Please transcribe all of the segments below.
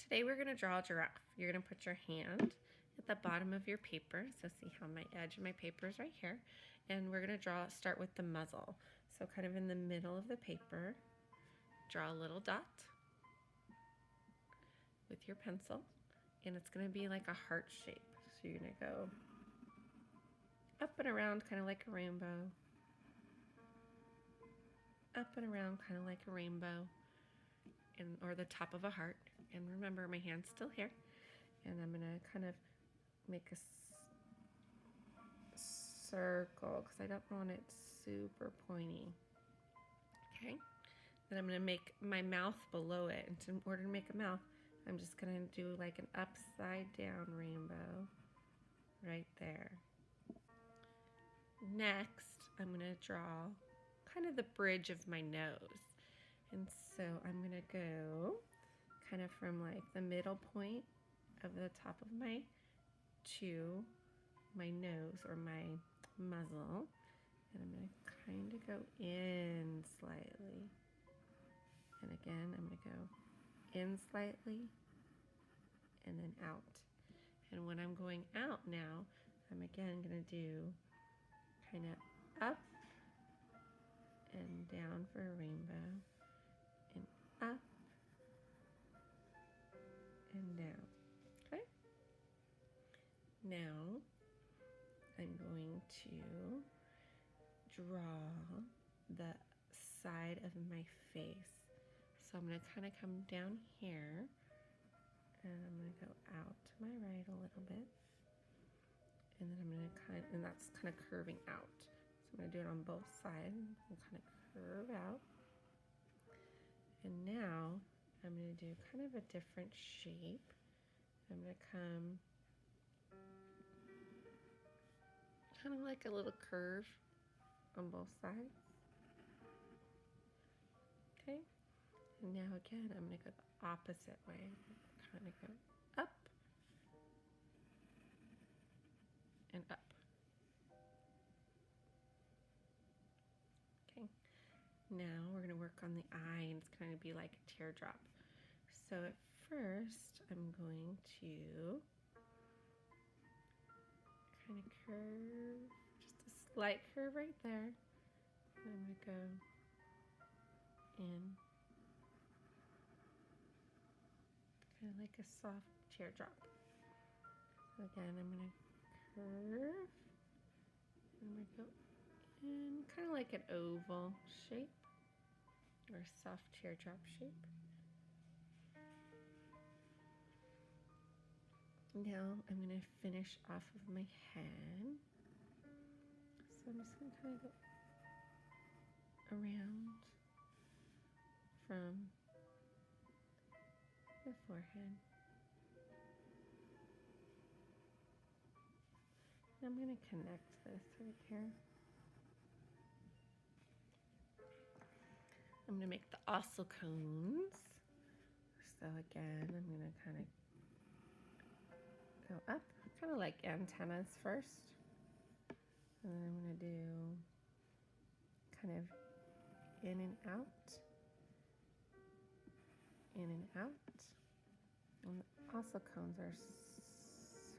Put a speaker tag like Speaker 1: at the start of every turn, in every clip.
Speaker 1: Today we're going to draw a giraffe. You're going to put your hand at the bottom of your paper. So see how my edge of my paper is right here. And we're going to start with the muzzle. So kind of in the middle of the paper, draw a little dot with your pencil. And it's going to be like a heart shape. So you're going to go up and around kind of like a rainbow. Up and around kind of like a rainbow. Or the top of a heart. And remember, my hand's still here. And I'm gonna kind of make a circle because I don't want it super pointy. Okay. Then I'm gonna make my mouth below it. And in order to make a mouth, I'm just gonna do like an upside down rainbow right there. Next, I'm gonna draw kind of the bridge of my nose. And so I'm gonna go kind of from like the middle point of the top of my nose or my muzzle. And I'm gonna kind of go in slightly. And again, I'm gonna go in slightly and then out. And when I'm going out now, I'm again gonna do kind of up and down for a rainbow. And up and down. Okay? Now I'm going to draw the side of my face. So I'm going to kind of come down here and I'm going to go out to my right a little bit. And then I'm going to and that's kind of curving out. So I'm going to do it on both sides and kind of curve out. And now I'm going to do kind of a different shape. I'm going to come kind of like a little curve on both sides. Okay. And now again, I'm going to go the opposite way. Kind of go up and up. Okay. Now we're going to work on the eye, and it's going to be like a teardrop. So at first, I'm going to kind of curve, just a slight curve right there. And I'm going to go in, kind of like a soft teardrop. So again, I'm going to curve, and I'm going to go in, kind of like an oval shape, or a soft teardrop shape. Now I'm going to finish off of my head. So I'm just going to kind of go around from the forehead. I'm going to connect this right here. I'm going to make the ossicones. So again, I'm going to kind of go up, kind of like antennas first. And then I'm going to do kind of in and out, in and out. And the ossicones are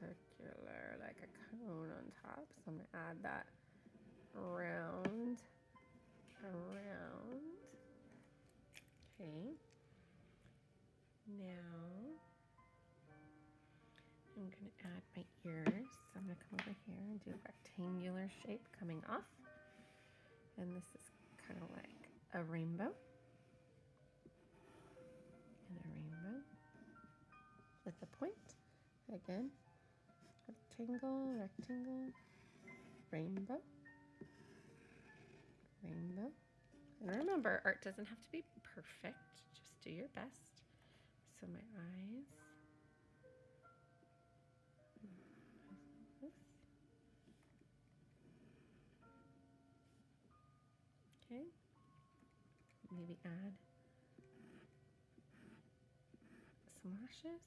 Speaker 1: circular, like a cone on top. So I'm going to add that around. Okay. Now I'm going to add my ears. So I'm going to come over here and do a rectangular shape coming off. And this is kind of like a rainbow. And a rainbow with a point. Again, rectangle, rectangle, rainbow, rainbow. And remember, art doesn't have to be perfect. Just do your best. So my eyes. Okay. Maybe add some lashes.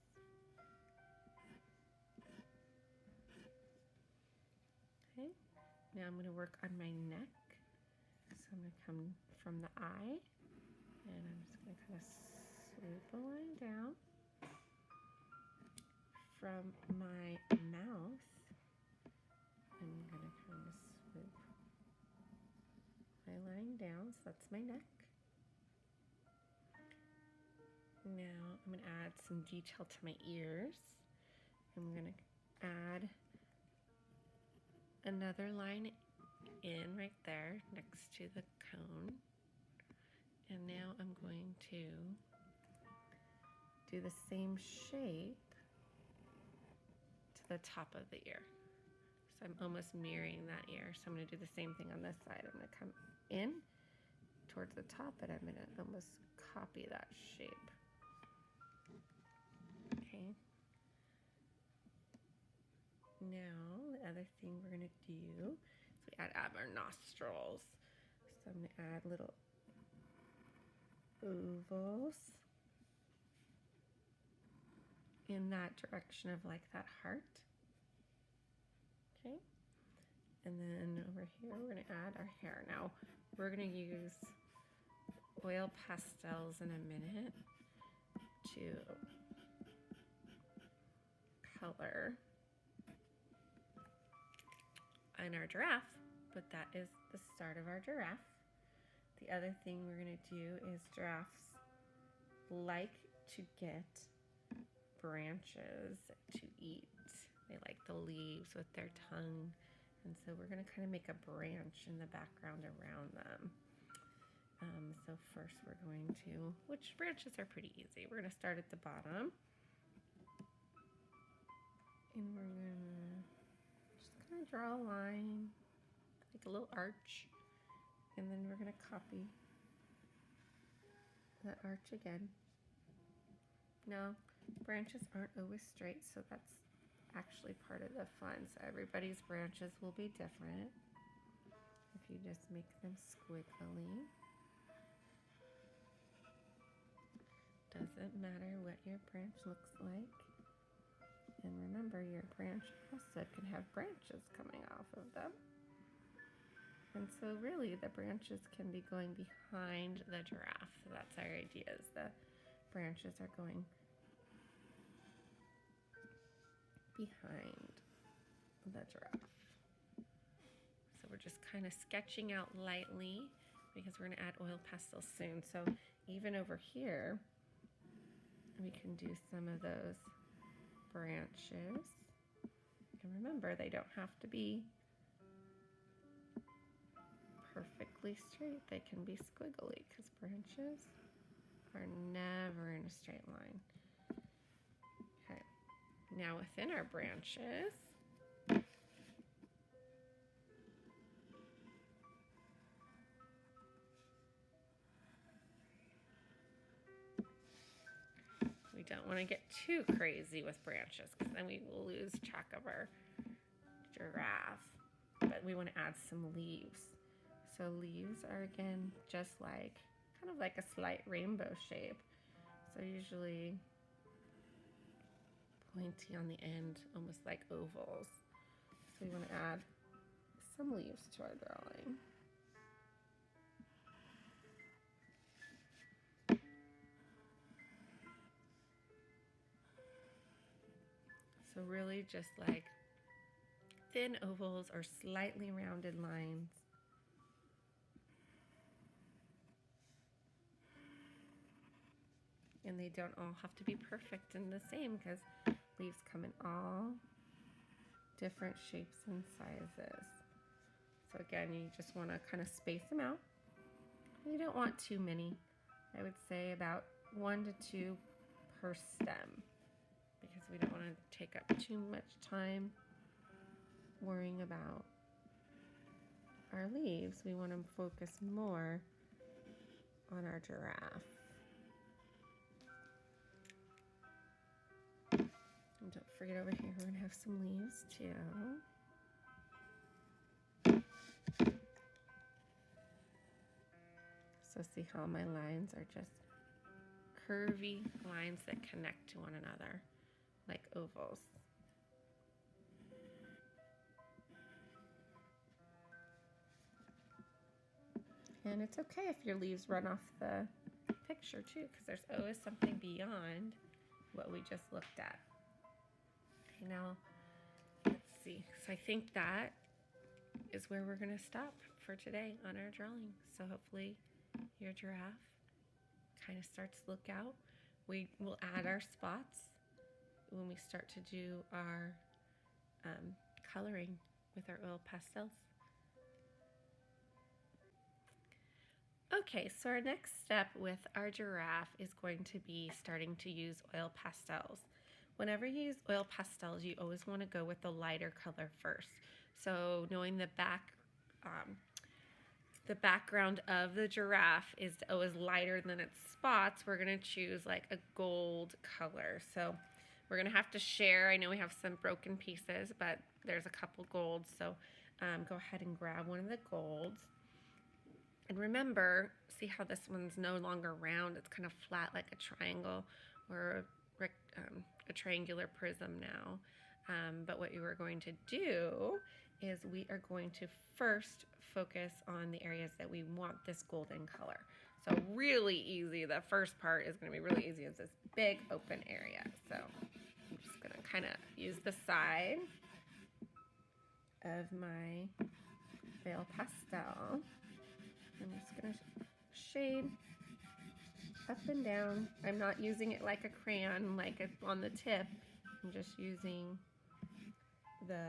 Speaker 1: Okay. Now I'm going to work on my neck. So I'm going to come from the eye, and I'm just going to kind of swoop a line down. from my mouth, I'm going to kind of swoop my line down, so that's my neck. Now I'm going to add some detail to my ears. I'm going to add another line in right there next to the cone. And now I'm going to do the same shape to the top of the ear. So I'm almost mirroring that ear. So I'm going to do the same thing on this side. I'm going to come in towards the top, and I'm going to almost copy that shape. Okay. Now, the other thing we're going to do is we add our nostrils. So I'm going to add little ovals in that direction of like that heart. Okay. And then over here, we're going to add our hair. Now, we're going to use oil pastels in a minute to color on our giraffe, but that is the start of our giraffe. The other thing we're going to do is giraffes like to get branches to eat. They like the leaves with their tongue. And so we're going to kind of make a branch in the background around them. So first we're going to, which branches are pretty easy. We're going to start at the bottom. And we're going to just kind of draw a line, like a little arch. And then we're going to copy that arch again. Now, branches aren't always straight, so that's actually part of the fun. So everybody's branches will be different if you just make them squiggly. Doesn't matter what your branch looks like. And remember, your branch also can have branches coming off of them. And so really the branches can be going behind the giraffe. So that's our idea, is the branches are going behind the giraffe. So we're just kind of sketching out lightly because we're going to add oil pastels soon. So even over here, we can do some of those branches. And remember, they don't have to be perfectly straight. They can be squiggly because branches are never in a straight line. Okay, now within our branches, we don't want to get too crazy with branches because then we will lose track of our giraffe. But we want to add some leaves. So leaves are, again, just like, kind of like a slight rainbow shape. So usually pointy on the end, almost like ovals. So we want to add some leaves to our drawing. So really just like thin ovals or slightly rounded lines. And they don't all have to be perfect and the same because leaves come in all different shapes and sizes. So again, you just want to kind of space them out. You don't want too many. I would say about 1 to 2 per stem because we don't want to take up too much time worrying about our leaves. We want to focus more on our giraffe. And don't forget over here, we're going to have some leaves too. So see how my lines are just curvy lines that connect to one another, like ovals. And it's okay if your leaves run off the picture too, because there's always something beyond what we just looked at. Okay, now let's see. So I think that is where we're going to stop for today on our drawing. So hopefully your giraffe kind of starts to look out. We will add our spots when we start to do our coloring with our oil pastels. Okay, so our next step with our giraffe is going to be starting to use oil pastels. Whenever you use oil pastels, you always want to go with the lighter color first. So knowing the background of the giraffe is always lighter than its spots, we're going to choose like a gold color. So we're going to have to share. I know we have some broken pieces, but there's a couple golds. So go ahead and grab one of the golds. And remember, see how this one's no longer round. It's kind of flat like a triangle or a triangular prism now. But what you are going to do is we are going to first focus on the areas that we want this golden color. So really easy. The first part is going to be really easy. It's this big open area. So I'm just going to kind of use the side of my veil pastel. I'm just going to shade up and down. I'm not using it like a crayon, like on the tip. I'm just using the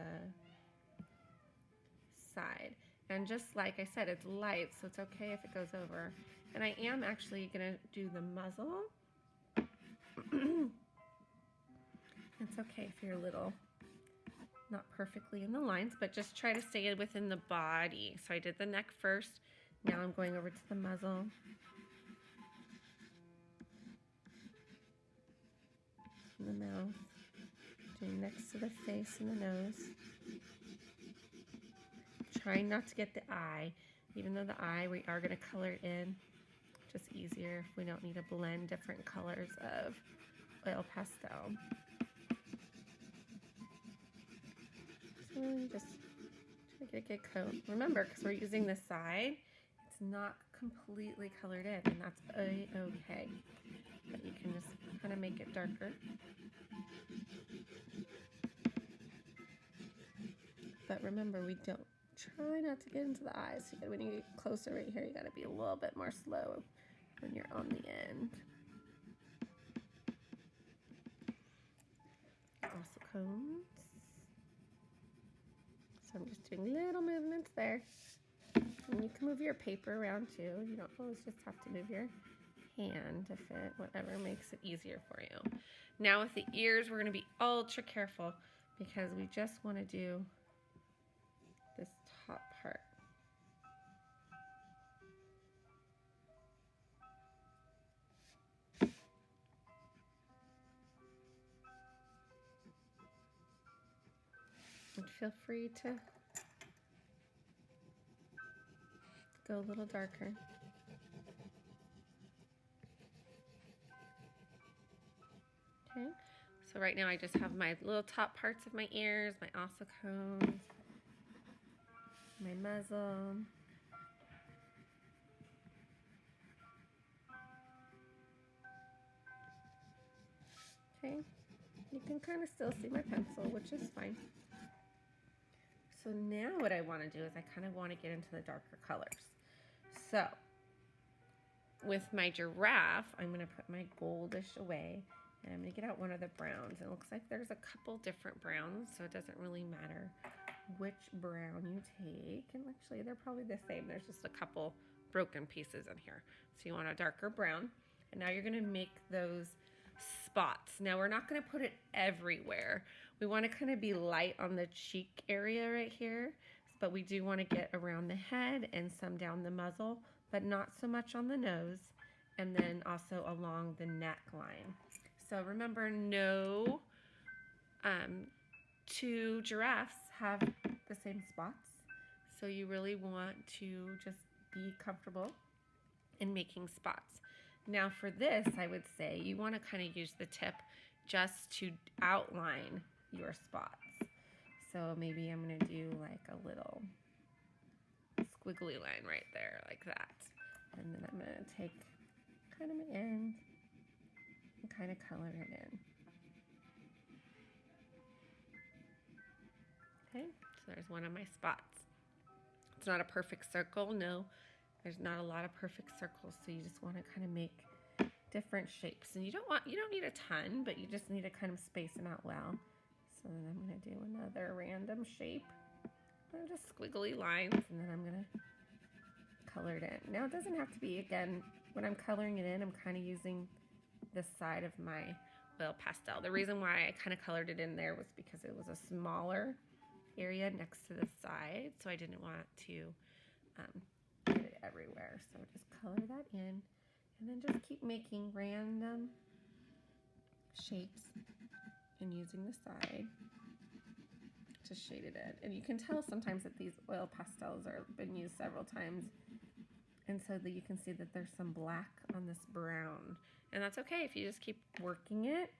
Speaker 1: side. And just like I said, it's light, so it's okay if it goes over. And I am actually going to do the muzzle. It's okay if you're a little not perfectly in the lines, but just try to stay within the body. So I did the neck first. Now I'm going over to the muzzle. And the mouth. Doing next to the face and the nose. Trying not to get the eye. Even though the eye, we are going to color it in. Just easier if we don't need to blend different colors of oil pastel. So really just try to get a good coat. Remember, because we're using the side, it's not completely colored in, and that's okay. But you can just kind of make it darker. But remember, we don't try not to get into the eyes. So when you get closer right here, you got to be a little bit more slow when you're on the end. Also cones. So I'm just doing little movements there. And you can move your paper around too. You don't always just have to move your hand to fit, whatever makes it easier for you. Now with the ears, we're going to be ultra careful because we just want to do this top part. And feel free to go a little darker. Okay, so right now I just have my little top parts of my ears, my ossicones, my muzzle. Okay, you can kind of still see my pencil, which is fine. So now what I want to do is I kind of want to get into the darker colors. So with my giraffe, I'm going to put my goldish away and I'm going to get out one of the browns. It looks like there's a couple different browns, so it doesn't really matter which brown you take. And actually, they're probably the same. There's just a couple broken pieces in here. So you want a darker brown. And now you're going to make those spots. Now we're not going to put it everywhere. We want to kind of be light on the cheek area right here, but we do want to get around the head and some down the muzzle, but not so much on the nose, and then also along the neckline. So remember, no two giraffes have the same spots, so you really want to just be comfortable in making spots. Now for this, I would say you want to kind of use the tip just to outline your spots. So maybe I'm going to do like a little squiggly line right there, like that. And then I'm going to take kind of my end and kind of color it in. Okay, so there's one of my spots. It's not a perfect circle, no. There's not a lot of perfect circles, so you just want to kind of make different shapes. And you don't need a ton, but you just need to kind of space them out well. So then I'm going to do another random shape. Just squiggly lines, and then I'm going to color it in. Now it doesn't have to be, again, when I'm coloring it in, I'm kind of using the side of my oil pastel. The reason why I kind of colored it in there was because it was a smaller area next to the side, so I didn't want to get it everywhere. So just color that in, and then just keep making random shapes and using the side to shade it in. And you can tell sometimes that these oil pastels are been used several times, and so that you can see that there's some black on this brown. And that's okay if you just keep working it.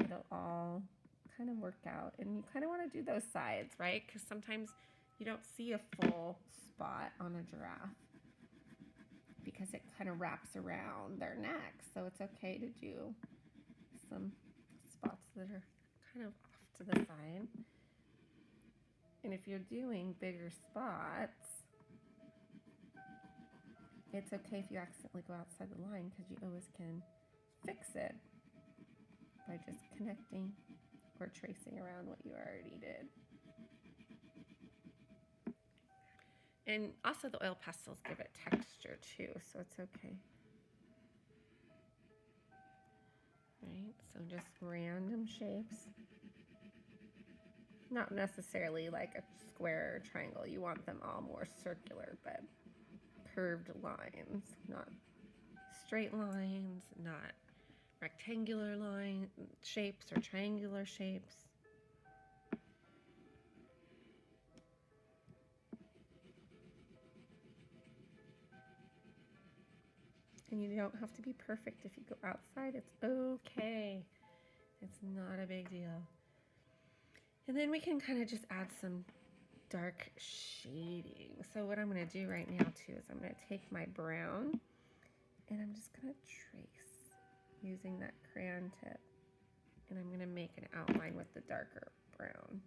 Speaker 1: It'll all kind of work out. And you kind of want to do those sides, right? Because sometimes you don't see a full spot on a giraffe because it kind of wraps around their neck. So it's okay to do some spots that are kind of off to the side. And if you're doing bigger spots, it's okay if you accidentally go outside the line, because you always can fix it by just connecting or tracing around what you already did. And also the oil pastels give it texture too, so it's okay. Right, so just random shapes. Not necessarily like a square or triangle. You want them all more circular, but curved lines, not straight lines, not rectangular line shapes or triangular shapes. And you don't have to be perfect if you go outside. It's okay. It's not a big deal. And then we can kind of just add some dark shading. So what I'm going to do right now too is I'm going to take my brown and I'm just going to trace using that crayon tip. And I'm going to make an outline with the darker brown.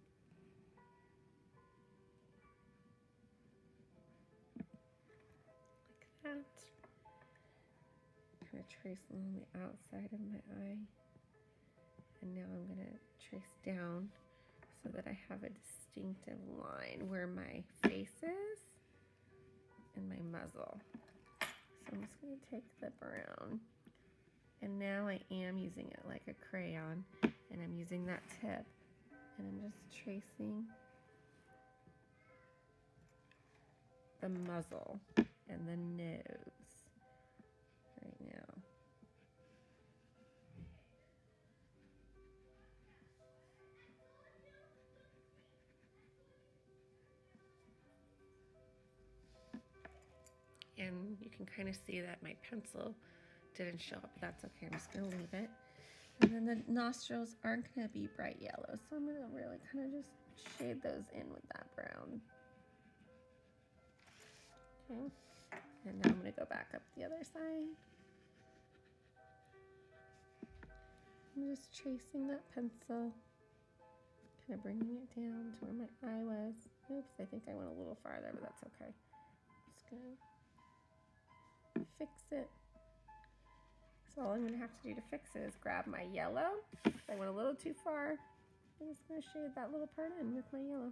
Speaker 1: Like that. Kind of trace along the outside of my eye. And now I'm going to trace down so that I have a distinctive line where my face is and my muzzle. So I'm just going to take the brown, and now I am using it like a crayon, and I'm using that tip, and I'm just tracing the muzzle and the nose right now. And you can kind of see that my pencil didn't show up. That's okay, I'm just gonna leave it. And then the nostrils aren't gonna be bright yellow, so I'm gonna really kind of just shade those in with that brown. Okay, and now I'm gonna go back up the other side. I'm just tracing that pencil, kind of bringing it down to where my eye was. Oops, I think I went a little farther, but that's okay. Just gonna fix it. So all I'm going to have to do to fix it is grab my yellow. If I went a little too far, I'm just going to shade that little part in with my yellow.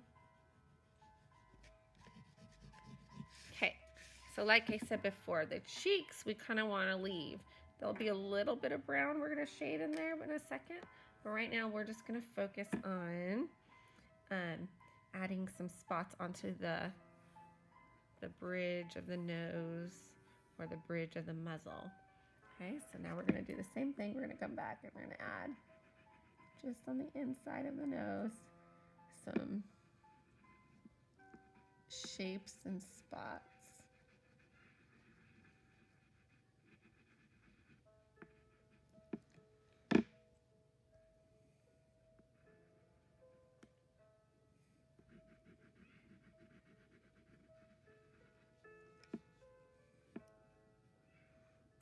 Speaker 1: Okay, so like I said before, the cheeks we kind of want to leave. There'll be a little bit of brown we're going to shade in there in a second. But right now we're just going to focus on adding some spots onto the bridge of the nose or the bridge of the muzzle. Okay, so now we're going to do the same thing. We're going to come back and we're going to add, just on the inside of the nose, some shapes and spots.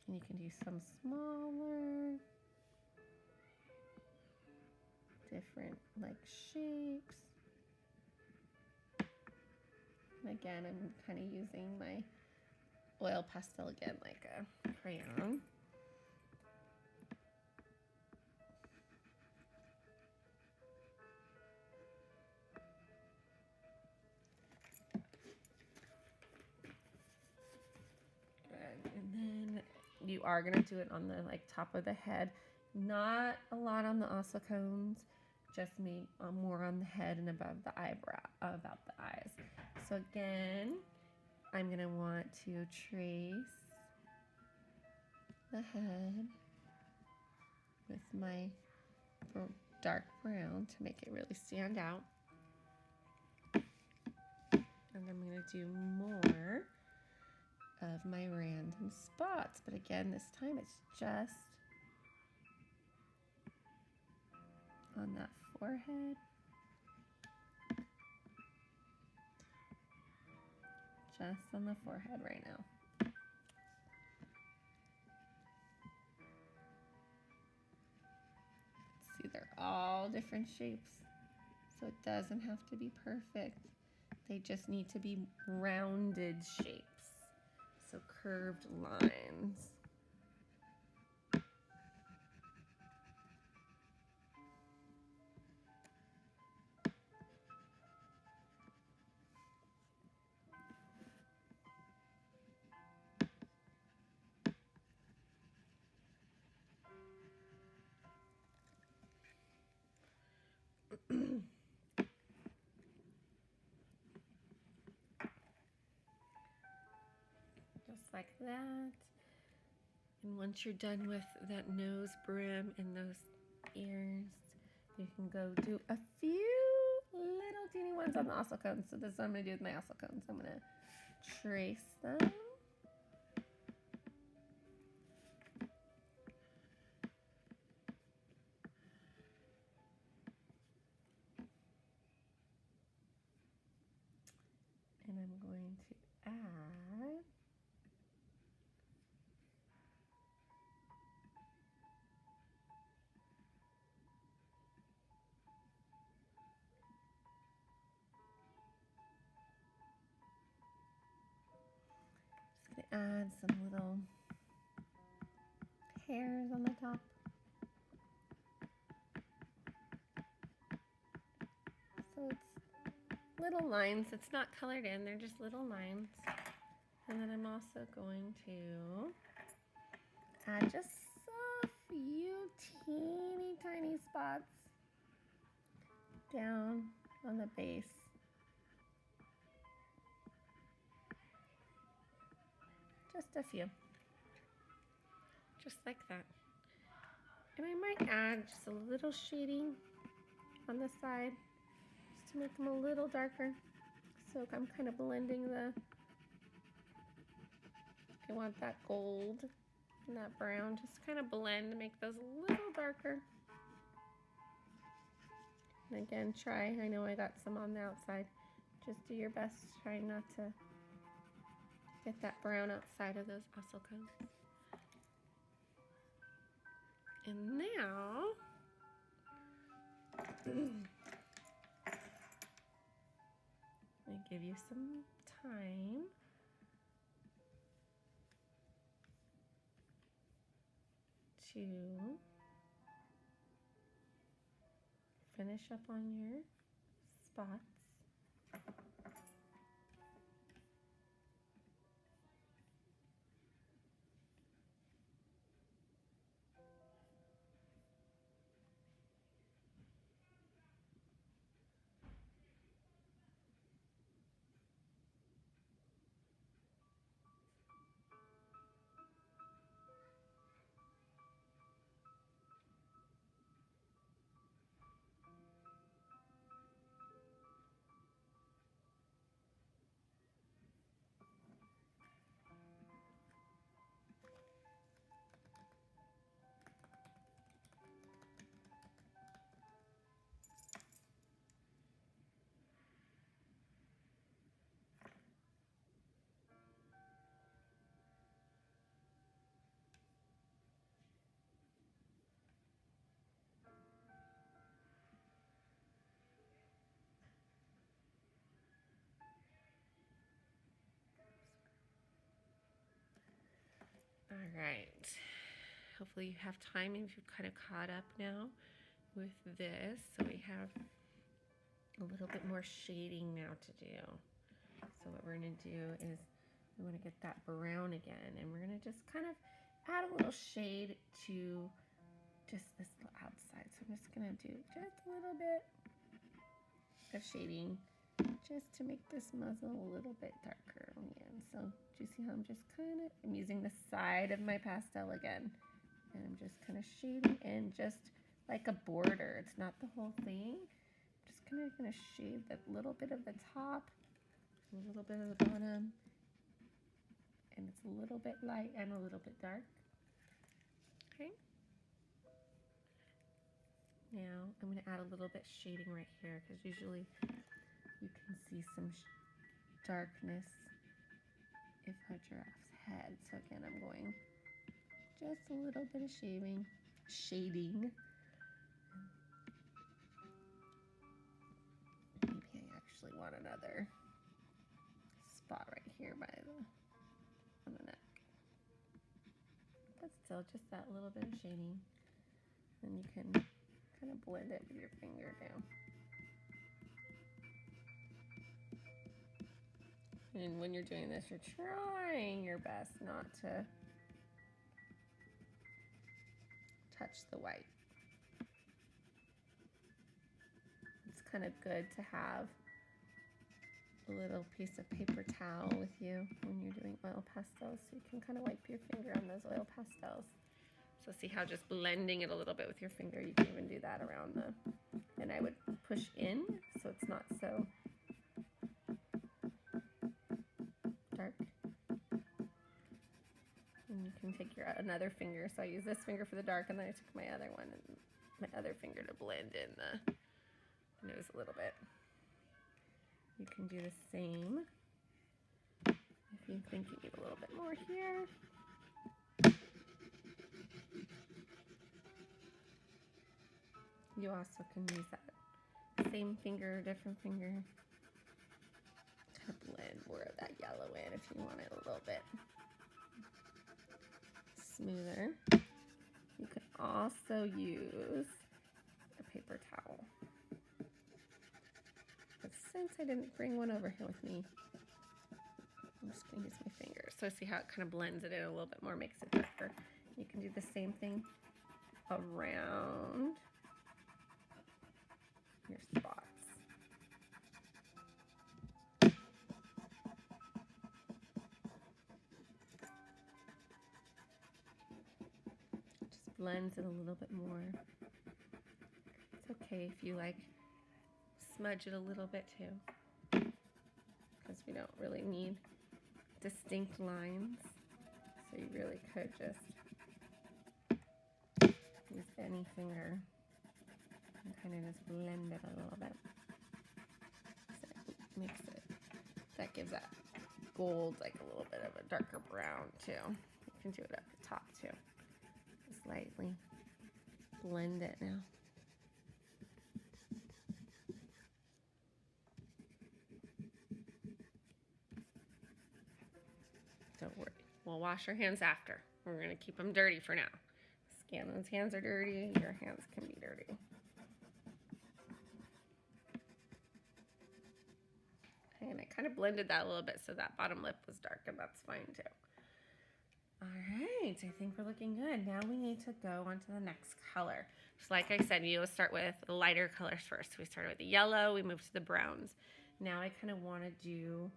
Speaker 1: And you can do some smaller, different like shapes. And again, I'm kind of using my oil pastel again like a crayon. And then you are going to do it on the top of the head. Not a lot on the ossicones, just more on the head and above the eyebrow, about the eyes. So again, I'm going to want to trace the head with my dark brown to make it really stand out. And I'm going to do more of my random spots, but again, this time it's just on that forehead. Just on the forehead right now. See, they're all different shapes, so it doesn't have to be perfect. They just need to be rounded shapes, so curved lines. Just like that. And once you're done with that nose brim and those ears, you can go do a few little teeny ones on the ossicones. So this is what I'm going to do with my ossicones. I'm going to trace them. And I'm going to add some little hairs on the top. So it's little lines. It's not colored in, they're just little lines. And then I'm also going to add just a few teeny tiny spots down on the base. Just a few. Just like that. And I might add just a little shading on the side just to make them a little darker. So I'm kind of blending I want that gold and that brown just kind of blend to make those a little darker. And again, I know I got some on the outside. Just do your best, try not to get that brown outside of those ossicones. And now, I give you some time to finish up on your spots. All right. Hopefully you have time and you've kind of caught up now with this. So we have a little bit more shading now to do. So what we're going to do is we want to get that brown again, and we're going to just kind of add a little shade to just this little outside. So I'm just going to do just a little bit of shading just to make this muzzle a little bit darker on the end. So do you see how I'm using the side of my pastel again, and I'm just kind of shading in just like a border. It's not the whole thing. Just kind of going to shade that little bit of the top, a little bit of the bottom, and it's a little bit light and a little bit dark. Okay. Now I'm going to add a little bit shading right here, because usually you can see some darkness if a giraffe's head. So again, I'm going just a little bit of shading. Maybe I actually want another spot right here by on the neck. But still, just that little bit of shading. And you can kind of blend it with your finger down. And when you're doing this, you're trying your best not to touch the white. It's kind of good to have a little piece of paper towel with you when you're doing oil pastels, so you can kind of wipe your finger on those oil pastels. So see how just blending it a little bit with your finger, you can even do that around and I would push in so it's not so dark. And you can take your another finger. So I use this finger for the dark, and then I took my other one and my other finger to blend in the nose a little bit. You can do the same if you think you need a little bit more here. You also can use that same finger, different finger, kind of blend more of that yellow in if you want it a little bit smoother. You can also use a paper towel. But since I didn't bring one over here with me, I'm just going to use my finger. So see how it kind of blends it in a little bit more, makes it darker. You can do the same thing around your spots. Just blends it a little bit more. It's okay if you like smudge it a little bit too, because we don't really need distinct lines. So you really could just use any finger and kind of just blend it a little bit. So it makes it, that gives that gold like a little bit of a darker brown too. You can do it at the top too. Just lightly blend it now. Don't worry, we'll wash our hands after. We're gonna keep them dirty for now. Scannon's hands are dirty, your hands can be dirty. And I kind of blended that a little bit so that bottom lip was dark, and that's fine too. All right, I think we're looking good. Now we need to go on to the next color. Just like I said, you start with the lighter colors first. We started with the yellow, we moved to the browns. Now I kind of want to do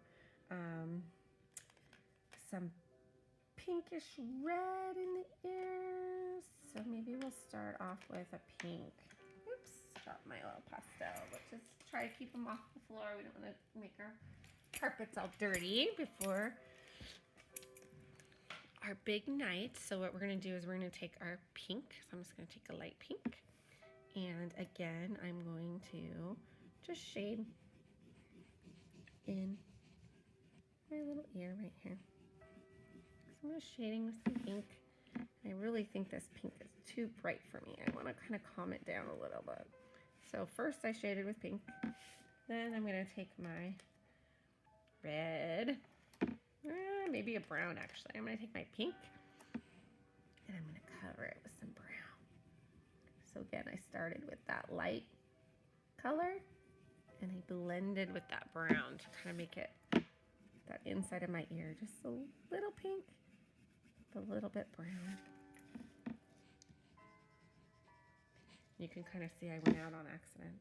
Speaker 1: some pinkish red in the ears. So maybe we'll start off with a pink. Oops, dropped my oil pastel. Let's just try to keep them off the floor. We don't want to make our carpets all dirty before our big night. So what we're going to do is we're going to take our pink. So I'm just going to take a light pink. And again, I'm going to just shade in my little ear right here. So I'm just shading with some pink. I really think this pink is too bright for me. I want to kind of calm it down a little bit. So first I shaded with pink. Then I'm going to take my red, maybe a brown actually. I'm going to take my pink it with some brown. So again, I started with that light color and I blended with that brown to kind of make it that inside of my ear just a little pink, a little bit brown. You can kind of see I went out on accident.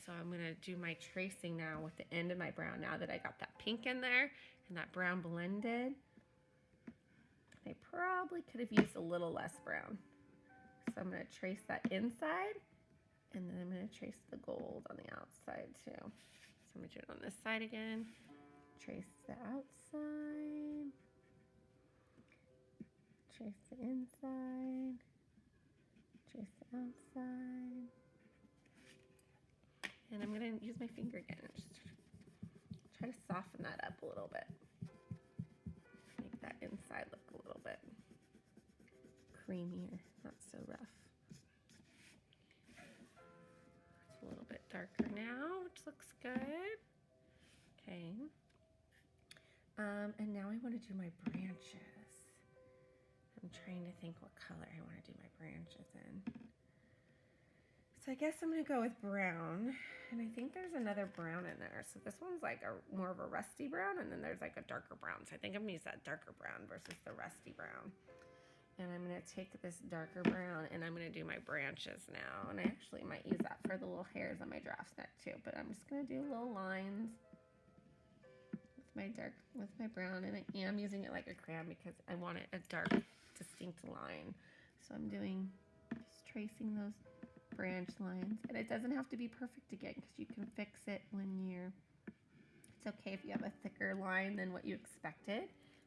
Speaker 1: So I'm gonna do my tracing now with the end of my brown now that I got that pink in there and that brown blended. I probably could have used a little less brown. So I'm gonna trace that inside and then I'm gonna trace the gold on the outside too. So I'm gonna do it on this side again. Trace the outside. Trace the inside. Trace the outside. And I'm gonna use my finger again and just try to soften that up a little bit. Make that inside look a little bit creamier, not so rough. It's a little bit darker now, which looks good. Okay. And now I want to do my branches. I'm trying to think what color I want to do my branches in. So I guess I'm going to go with brown. And I think there's another brown in there. So this one's like more of a rusty brown, and then there's like a darker brown. So I think I'm going to use that darker brown versus the rusty brown. And I'm going to take this darker brown and I'm going to do my branches now. And I actually might use that for the little hairs on my giraffe neck too. But I'm just going to do little lines with my brown, and I am using it like a crayon because I want it a dark, distinct line. So I'm just tracing those branch lines, and it doesn't have to be perfect again because you can fix it it's okay if you have a thicker line than what you expected.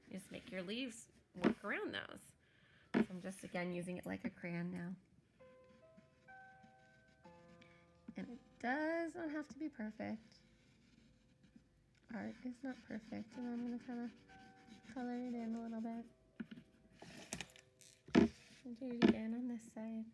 Speaker 1: You just make your leaves work around those. So I'm just again using it like a crayon now. And it does not have to be perfect. Art is not perfect, and I'm going to kind of color it in a little bit. I'll do it again on this side.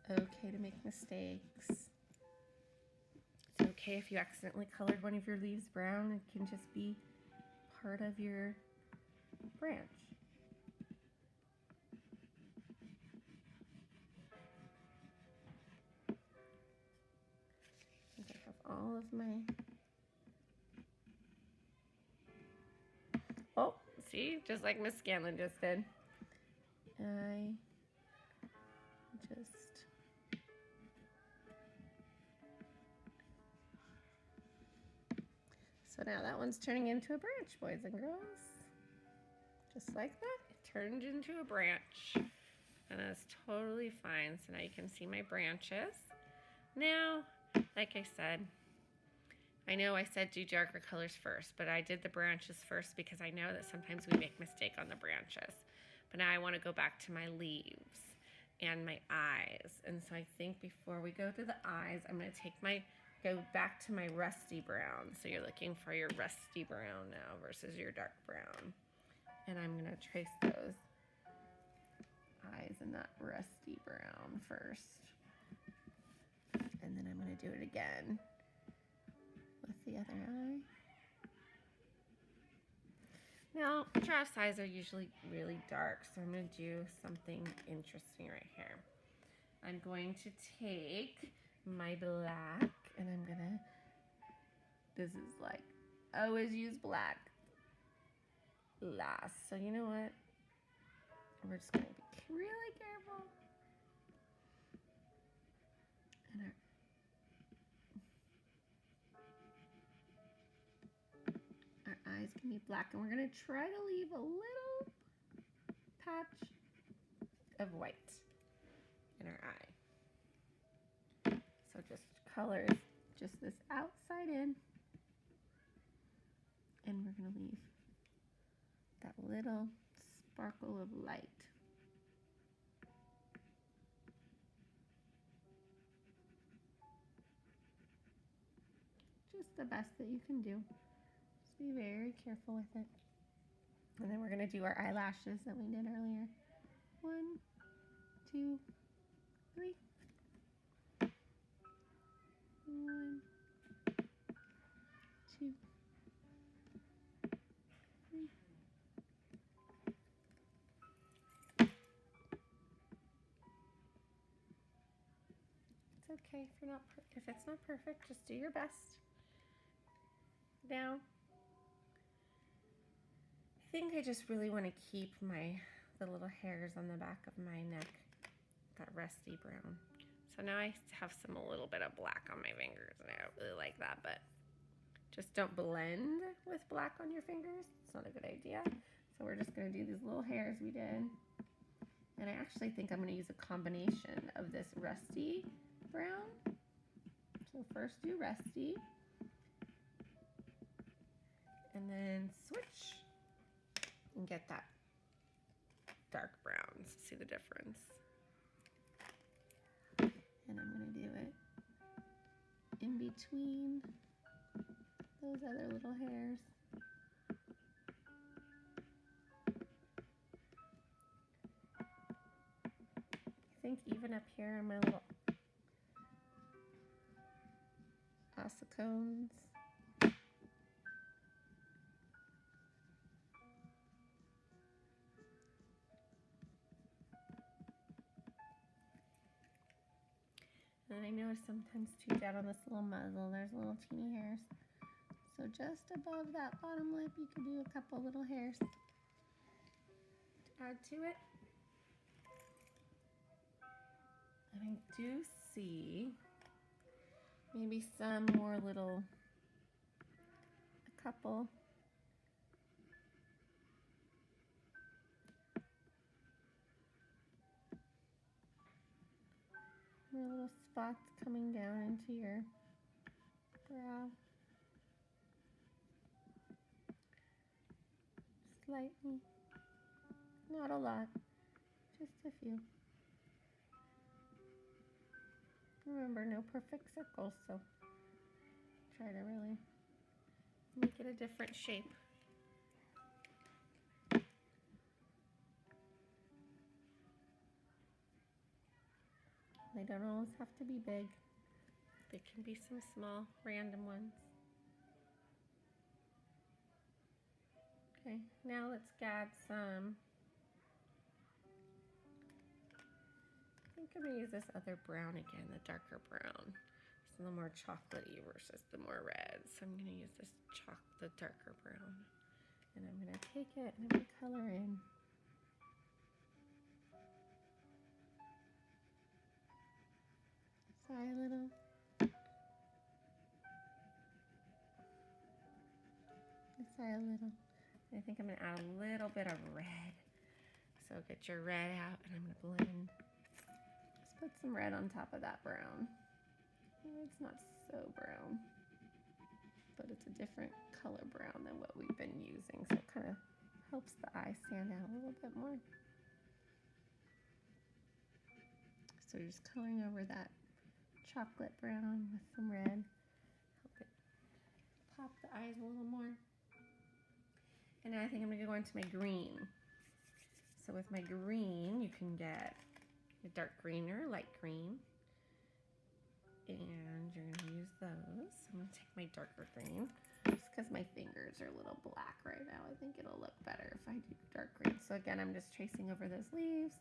Speaker 1: It's okay to make mistakes. It's okay if you accidentally colored one of your leaves brown. It can just be part of your branch. I think I have all of my... Oh, see? Just like Miss Scanlon just did. So now that one's turning into a branch, boys and girls. Just like that, it turned into a branch. And that's totally fine. So now you can see my branches. Now, like I said, I know I said do darker colors first, but I did the branches first because I know that sometimes we make mistake on the branches. But now I want to go back to my leaves and my eyes. And so I think before we go to the eyes, I'm going to go back to my rusty brown. So you're looking for your rusty brown now versus your dark brown. And I'm going to trace those eyes in that rusty brown first. And then I'm going to do it again with the other eye. Now, giraffes' eyes are usually really dark, so I'm going to do something interesting right here. I'm going to take my black, and I'm going to, this is like, always use black last. So you know what? We're just going to be really careful. And our eyes can be black, and we're going to try to leave a little patch of white in our eye. So just colors just this outside in, and we're going to leave that little sparkle of light. Just the best that you can do. Just be very careful with it. And then we're gonna do our eyelashes that we did earlier. 1, 2, 3. 1, 2, 3. It's okay if it's not perfect, just do your best. Down. I think I just really want to keep the little hairs on the back of my neck, that rusty brown. So now I have a little bit of black on my fingers, and I don't really like that, but just don't blend with black on your fingers. It's not a good idea. So we're just going to do these little hairs we did. And I actually think I'm going to use a combination of this rusty brown. So first do rusty, and then switch and get that dark browns. See the difference? And I'm going to do it in between those other little hairs. I think even up here in my little ossicones. And I notice sometimes too down on this little muzzle, there's little teeny hairs. So just above that bottom lip, you can do a couple little hairs to add to it. And I do see maybe some more a couple more little spots coming down into your brow. Slightly, not a lot, just a few. Remember, no perfect circles, so try to really make it a different shape. They don't always have to be big. They can be some small, random ones. Okay, now let's add some. I think I'm gonna use this other brown again, the darker brown. It's a little more chocolatey versus the more red. So I'm gonna use the darker brown. And I'm gonna take it and I'm gonna color in. Side a little. This side a little. I think I'm gonna add a little bit of red. So get your red out and I'm gonna blend. Just put some red on top of that brown. It's not so brown, but it's a different color brown than what we've been using. So it kind of helps the eye stand out a little bit more. So you're just coloring over that chocolate brown with some red. Help it pop the eyes a little more. And now I think I'm gonna go into my green. So with my green, you can get a dark green or a light green. And you're gonna use those. I'm gonna take my darker green, just because my fingers are a little black right now. I think it'll look better if I do dark green. So again, I'm just tracing over those leaves,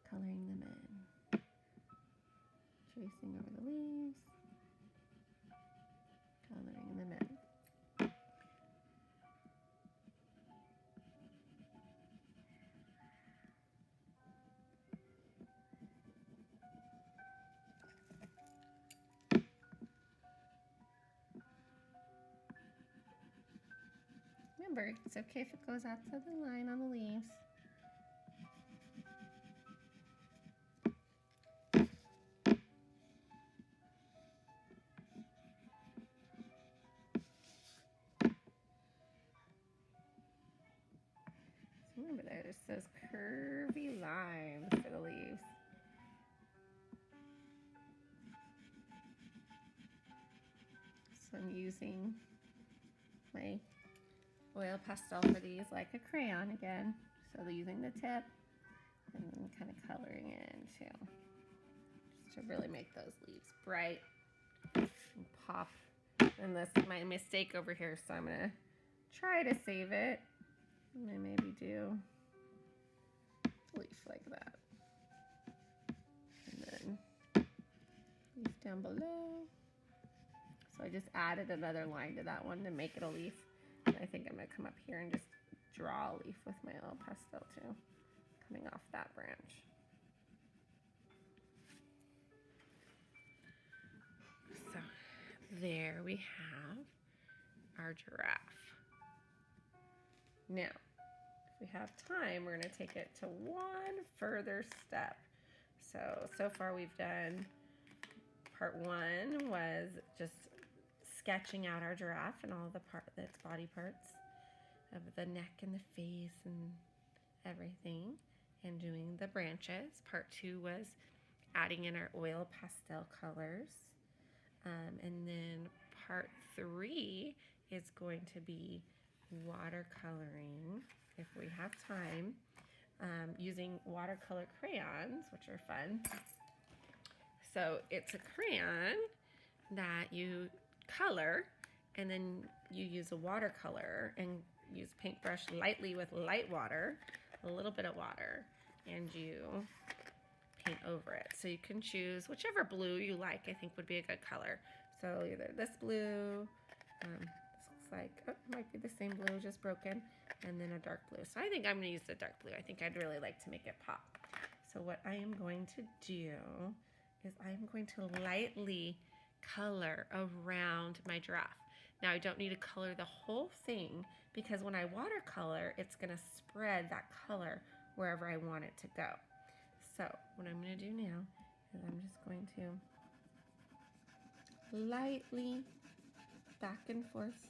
Speaker 1: coloring them in. Tracing over the leaves, coloring them in. Remember, it's okay if it goes outside the line on the leaves. So remember, there's those curvy lines for the leaves. So I'm using my oil pastel for these like a crayon again. So using the tip and then kind of coloring it in too. Just to really make those leaves bright and pop. And this is my mistake over here, so I'm gonna try to save it. And I maybe do a leaf like that. And then leaf down below. So I just added another line to that one to make it a leaf. And I think I'm gonna come up here and just draw a leaf with my oil pastel too, coming off that branch. So there we have our giraffe. Now, if we have time, we're gonna take it to one further step. So far we've done part one was just sketching out our giraffe and all its body parts of the neck and the face and everything, and doing the branches. Part two was adding in our oil pastel colors. And then part three is going to be watercoloring, if we have time, using watercolor crayons, which are fun. So it's a crayon that you color, and then you use a watercolor and use paintbrush lightly with light water, a little bit of water, and you paint over it. So you can choose whichever blue you like, I think would be a good color. So either this blue, this looks like, oh, it might be the same blue, just broken, and then a dark blue. So I think I'm gonna use the dark blue. I think I'd really like to make it pop. So what I am going to do is I'm going to lightly color around my giraffe. Now I don't need to color the whole thing, because when I watercolor, it's gonna spread that color wherever I want it to go. So what I'm gonna do now is I'm just going to lightly back and forth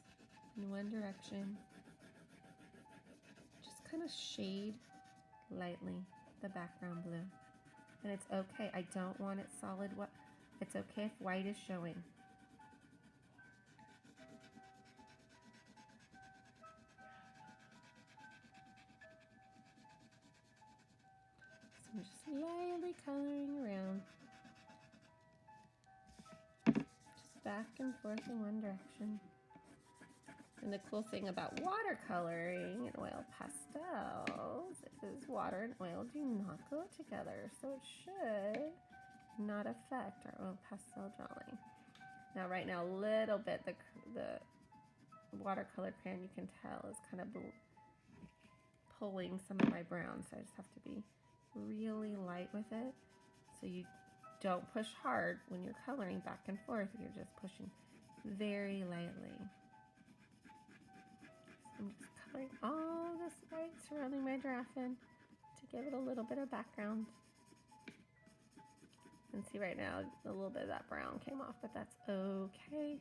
Speaker 1: in one direction, just kind of shade lightly the background blue. And it's okay, I don't want it solid. It's okay if white is showing. So I'm just lightly coloring around. Just back and forth in one direction. And the cool thing about watercoloring and oil pastels is water and oil do not go together. So it should not affect our oil pastel drawing. Now right now a little bit the watercolor crayon, you can tell, is kind of pulling some of my brown, so I just have to be really light with it. So you don't push hard when you're coloring back and forth, you're just pushing very lightly. So I'm just coloring all this white surrounding my giraffe in to give it a little bit of background. And see right now, a little bit of that brown came off, but that's okay.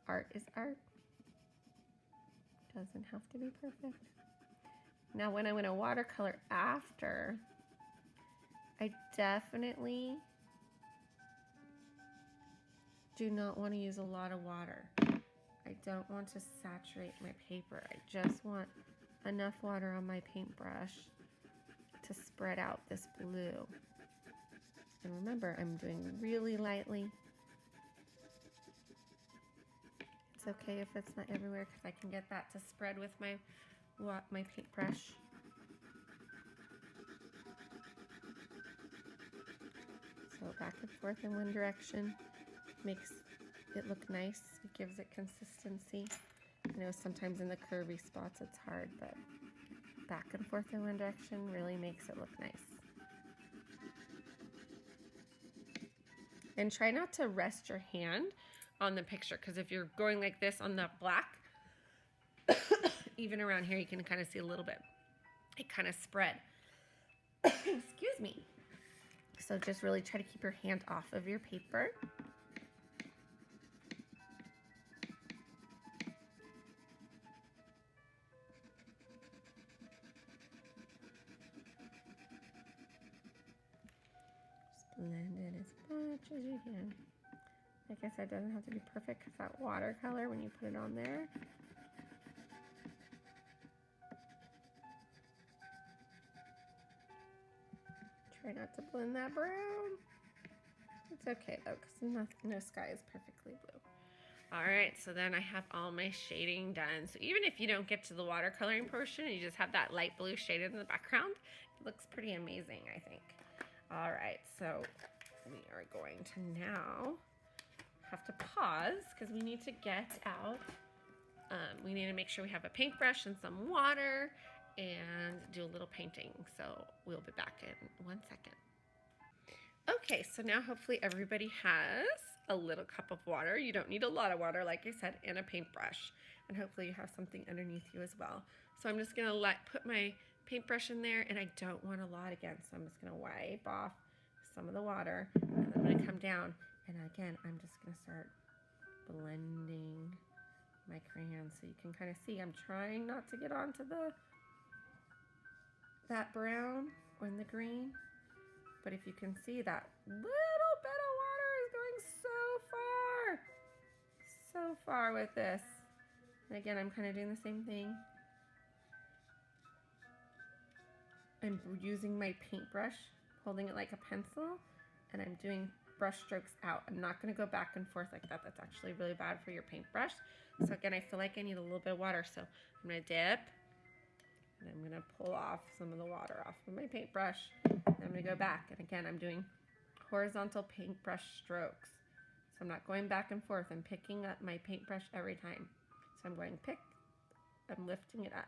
Speaker 1: Art is art. Doesn't have to be perfect. Now when I'm going to watercolor after, I definitely do not want to use a lot of water. I don't want to saturate my paper. I just want enough water on my paintbrush to spread out this blue. And remember, I'm doing really lightly. It's okay if it's not everywhere, because I can get that to spread with my paintbrush. So back and forth in one direction makes it look nice. It gives it consistency. I know sometimes in the curvy spots it's hard, but back and forth in one direction really makes it look nice. And try not to rest your hand on the picture, because if you're going like this on the black, even around here you can kind of see a little bit. It kind of spread. Excuse me. So just really try to keep your hand off of your paper. Just blend it as much as you can. Like I said, it doesn't have to be perfect, because that watercolor, when you put it on there, Try not to blend that brown. It's okay though, because no sky is perfectly blue. All right, so then I have all my shading done. So even if you don't get to the watercoloring portion and you just have that light blue shaded in the background, it looks pretty amazing, I think. All right, so we are going to now have to pause because we need to get out. We need to make sure we have a paintbrush and some water and do a little painting. So we'll be back in 1 second. Okay, so now hopefully everybody has a little cup of water. You don't need a lot of water, like I said, and a paintbrush. And hopefully you have something underneath you as well. So I'm just gonna put my paintbrush in there, and I don't want a lot again. So I'm just gonna wipe off some of the water, and then I'm gonna come down. And again, I'm just gonna start blending my crayon so you can kind of see. I'm trying not to get onto that brown or in the green. But if you can see, that little bit of water is going so far with this. And again, I'm kind of doing the same thing. I'm using my paintbrush, holding it like a pencil, and I'm doing brush strokes out. I'm not going to go back and forth like that. That's actually really bad for your paintbrush. So again, I feel like I need a little bit of water. So I'm going to dip, and I'm going to pull off some of the water off of my paintbrush. And I'm going to go back. And again, I'm doing horizontal paintbrush strokes. So I'm not going back and forth. I'm picking up my paintbrush every time. So I'm going pick, I'm lifting it up.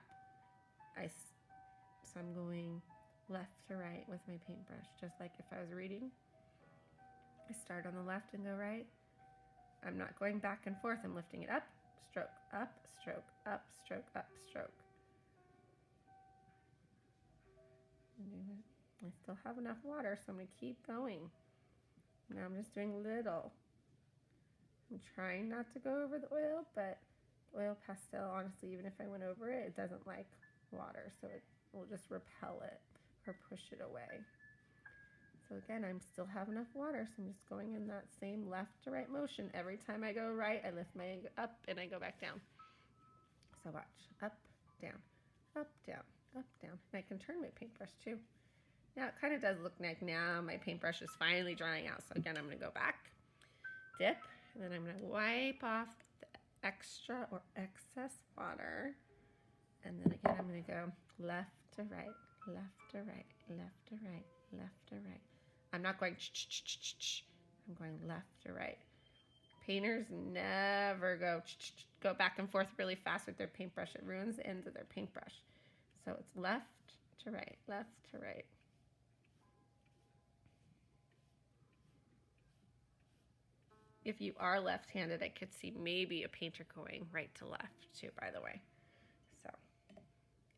Speaker 1: So I'm going left to right with my paintbrush, just like if I was reading. I start on the left and go right. I'm not going back and forth. I'm lifting it up, stroke, up, stroke, up, stroke, up, stroke. I still have enough water, so I'm going to keep going. Now I'm just doing little. I'm trying not to go over the oil, but the oil pastel, honestly, even if I went over it, it doesn't like water, so it will just repel it or push it away. So again, I still have enough water, so I'm just going in that same left to right motion. Every time I go right, I lift my up and I go back down. So watch, up, down, up, down, up, down. And I can turn my paintbrush too. Now it kind of does look like now my paintbrush is finally drying out. So again, I'm gonna go back, dip, and then I'm gonna wipe off the extra or excess water. And then again, I'm gonna go left to right, left to right, left to right, left to right. I'm not going I'm going left to right. Painters never go back and forth really fast with their paintbrush. It ruins the ends of their paintbrush. So it's left to right, left to right. If you are left-handed, I could see maybe a painter going right to left too, by the way. So,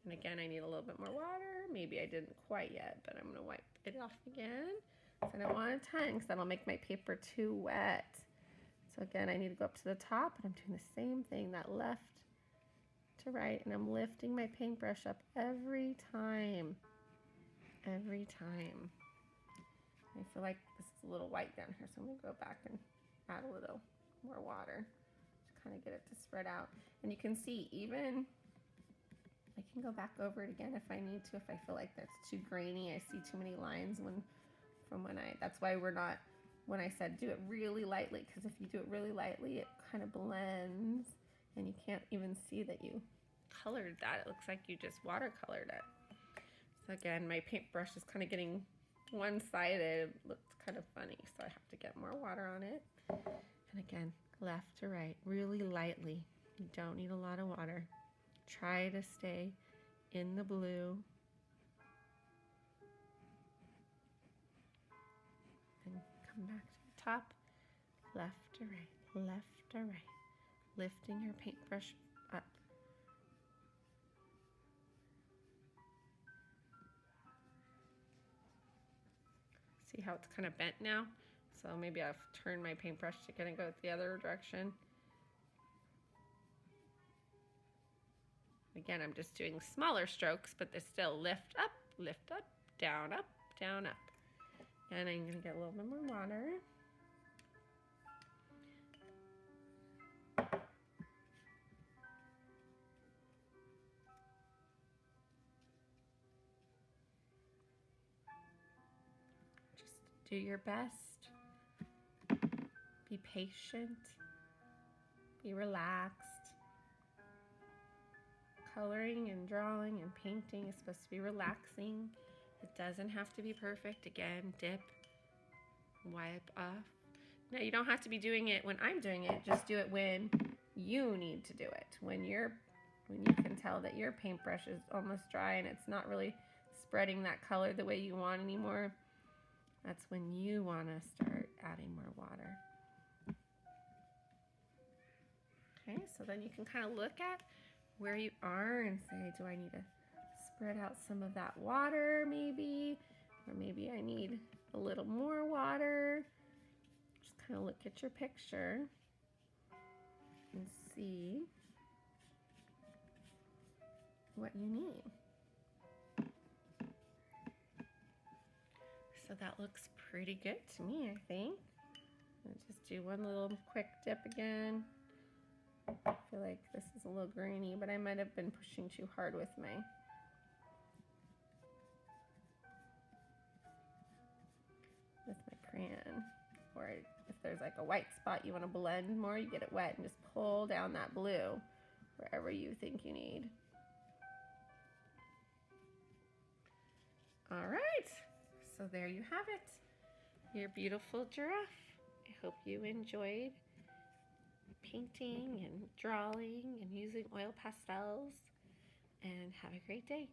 Speaker 1: and again, I need a little bit more water. Maybe I didn't quite yet, but I'm gonna wipe it off again. So I don't want a ton because that'll make my paper too wet. So again, I need to go up to the top, and I'm doing the same thing, that left to right, and I'm lifting my paintbrush up every time. Every time. I feel like this is a little white down here, so I'm gonna go back and add a little more water to kind of get it to spread out. And you can see, even I can go back over it again if I need to, if I feel like that's too grainy. I see too many lines that's why when I said do it really lightly, because if you do it really lightly, it kind of blends and you can't even see that you colored that. It looks like you just watercolored it. So again, my paintbrush is kind of getting one-sided. It looks kind of funny, so I have to get more water on it. And again, left to right, really lightly. You don't need a lot of water. Try to stay in the blue. And come back to the top, left to right, left to right. Lifting your paintbrush up. See how it's kind of bent now? So maybe I've turned my paintbrush to kind of go the other direction. Again, I'm just doing smaller strokes, but they still lift up, down, up, down, up. And I'm gonna get a little bit more water. Do your best. Be patient. Be relaxed. Coloring and drawing and painting is supposed to be relaxing. It doesn't have to be perfect. Again, dip, wipe off. Now you don't have to be doing it when I'm doing it. Just do it when you need to do it. When you can tell that your paintbrush is almost dry and it's not really spreading that color the way you want anymore. That's when you want to start adding more water. Okay, so then you can kind of look at where you are and say, do I need to spread out some of that water maybe? Or maybe I need a little more water. Just kind of look at your picture and see what you need. So that looks pretty good to me, I think. I'll just do one little quick dip again. I feel like this is a little grainy, but I might have been pushing too hard with my crayon. Or if there's like a white spot you want to blend more, you get it wet and just pull down that blue wherever you think you need. All right, so there you have it, your beautiful giraffe. I hope you enjoyed painting and drawing and using oil pastels, and have a great day.